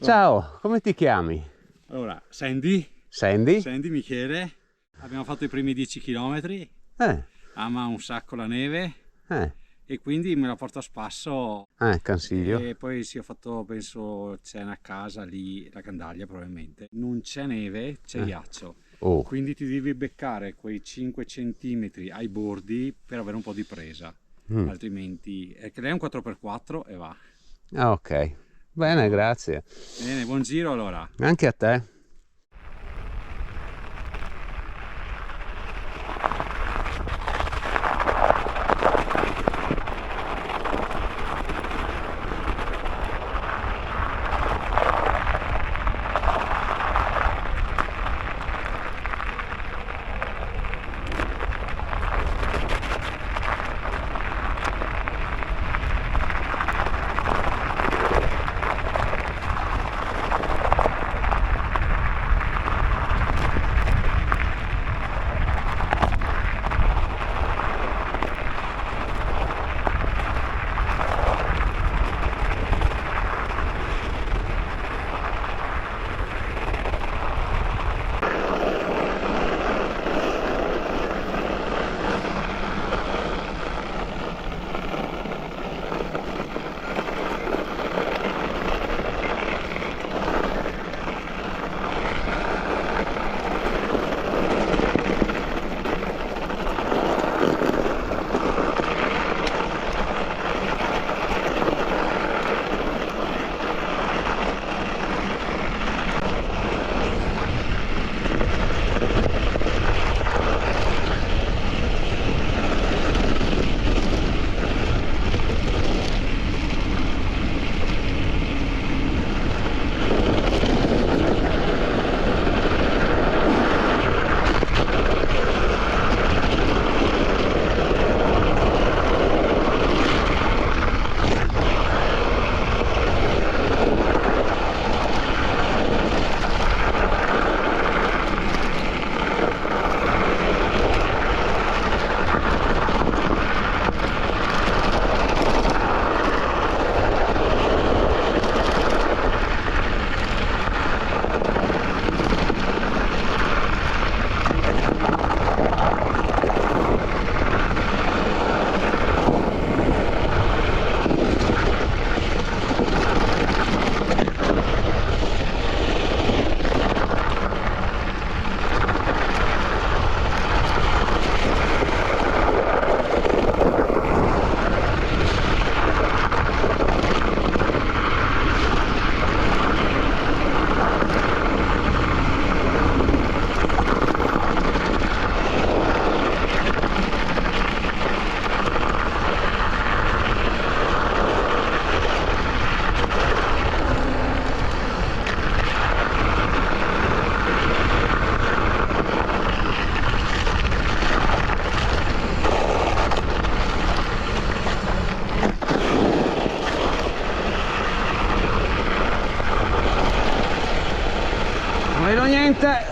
Ciao, come ti chiami? Allora, Sandy Michele, abbiamo fatto i primi 10 km, ama un sacco la neve e quindi me la porto a spasso. Consiglio. E poi sì, ho fatto, penso, cena a casa lì, la Candaglia probabilmente. Non c'è neve, c'è ghiaccio. Quindi ti devi beccare quei 5 centimetri ai bordi per avere un po' di presa. Altrimenti, che lei è un 4x4 e va. Ok, bene, grazie. Bene, buon giro allora. Anche a te. Non vedo niente.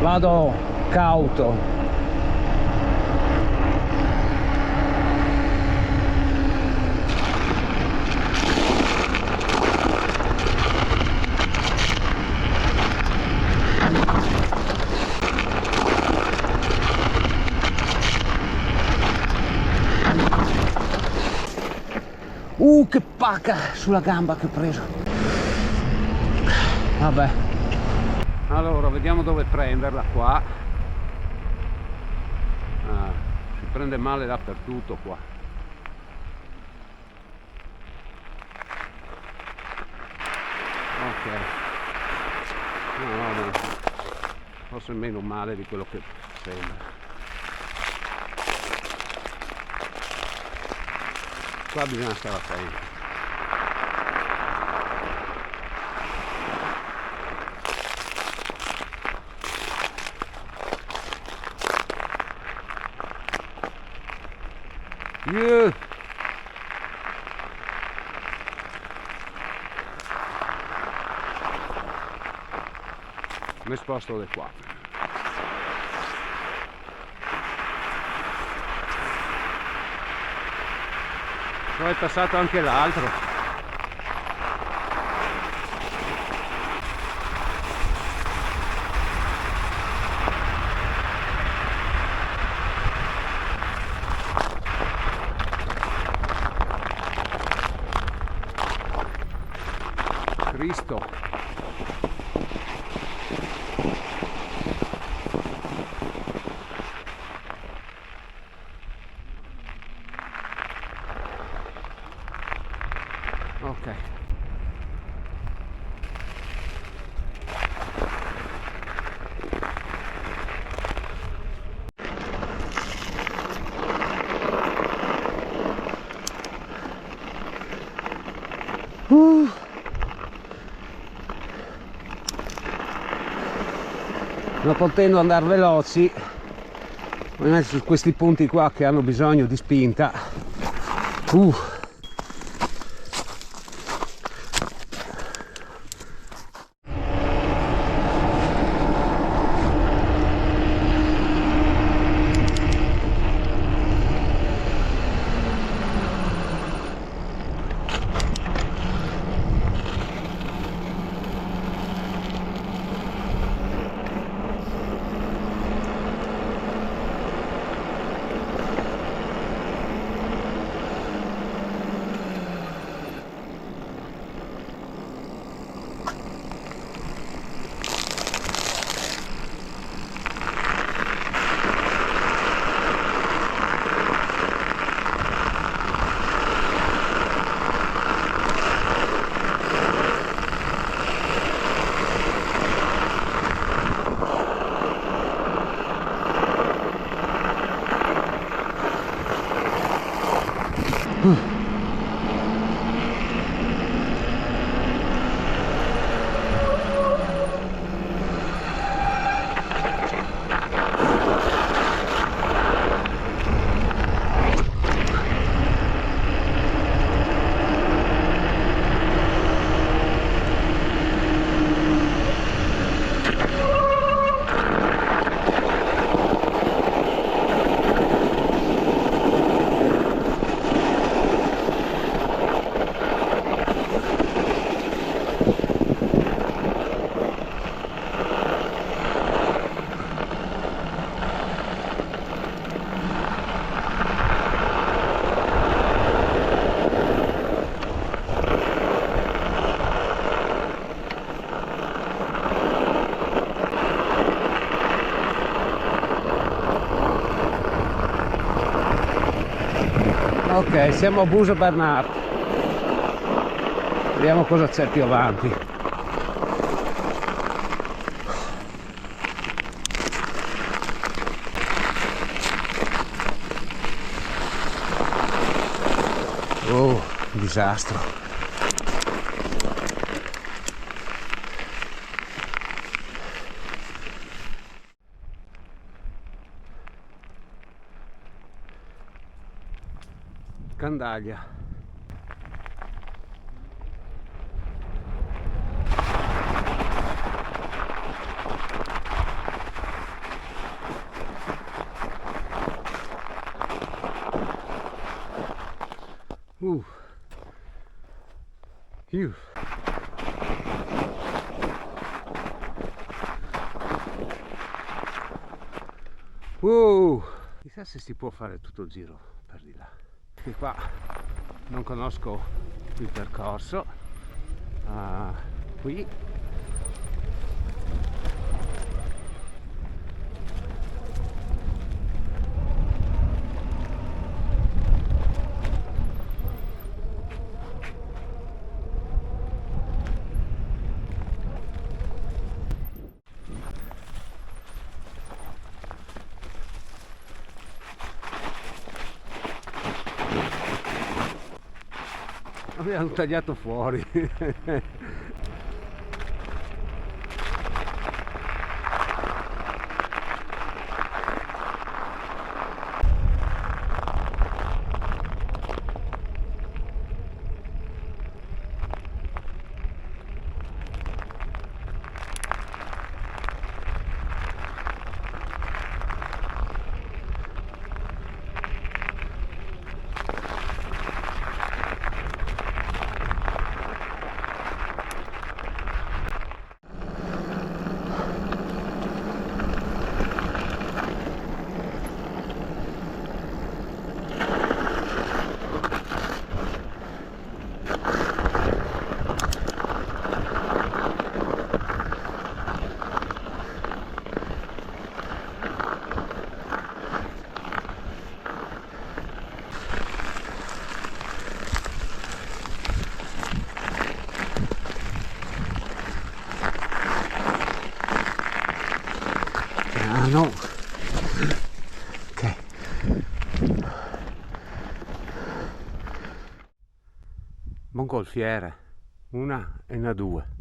Vado cauto. Che pacca sulla gamba che ho preso. Vabbè. Allora, vediamo dove prenderla qua. Si prende male dappertutto qua. Ok. No, forse meno male di quello che sembra. Qua bisogna stare attenti. Mi sposto di qua. Poi è passato anche l'altro. Cristo. Ok. Non potendo andare veloci, ovviamente su questi punti qua che hanno bisogno di spinta. Ok, siamo a Buso Bernard. Vediamo cosa c'è più avanti. Oh, disastro. Candaglia. Chissà se si può fare tutto il giro per di là. E qua non conosco il percorso. Qui abbiamo tagliato fuori. No, ok, mongolfiere, una e una due.